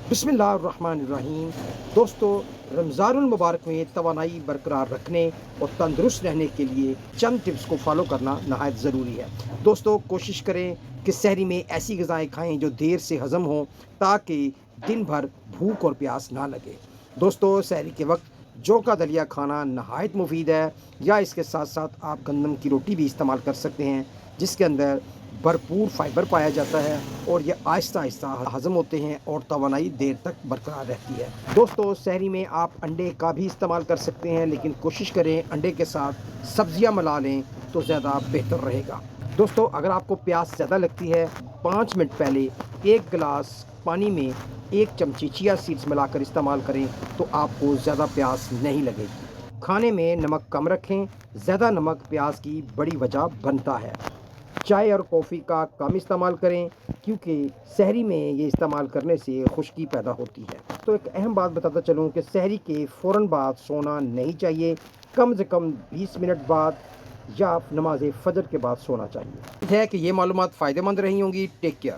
बिस्मिल्लाहिर्रहमानिर्रहीम। दोस्तों, रमज़ान मुबारक में तवानाई बरकरार रखने और तंदुरुस्त रहने के लिए चंद टिप्स को फॉलो करना नहायत ज़रूरी है। दोस्तों, कोशिश करें कि सहरी में ऐसी ग़िज़ाएँ खाएँ जो देर से हज़म हों, ताकि दिन भर भूख और प्यास ना लगे। दोस्तों, सहरी के वक्त जौ का दलिया खाना नहायत मुफीद है, या इसके साथ साथ आप गंदम की रोटी भी इस्तेमाल कर सकते हैं, जिसके अंदर भरपूर फाइबर पाया जाता है और ये आहिस्ता आहिस्ता हज़म होते हैं और तवानाई देर तक बरकरार रहती है। दोस्तों, सहरी में आप अंडे का भी इस्तेमाल कर सकते हैं, लेकिन कोशिश करें अंडे के साथ सब्जियां मिला लें तो ज़्यादा बेहतर रहेगा। दोस्तों, अगर आपको प्यास ज़्यादा लगती है, 5 मिनट पहले 1 गिलास पानी में 1 चमची चिया सीड्स मिलाकर इस्तेमाल करें तो आपको ज़्यादा प्यास नहीं लगेगी। खाने में नमक कम रखें, ज़्यादा नमक प्यास की बड़ी वजह बनता है। चाय और कॉफ़ी का कम इस्तेमाल करें, क्योंकि सहरी में ये इस्तेमाल करने से खुश्की पैदा होती है। तो एक अहम बात बताता चलूँ कि सहरी के फ़ौरन बाद सोना नहीं चाहिए, कम से कम 20 मिनट बाद या नमाज फ़जर के बाद सोना चाहिए। है कि ये मालूमात फ़ायदेमंद रही होंगी। Take care.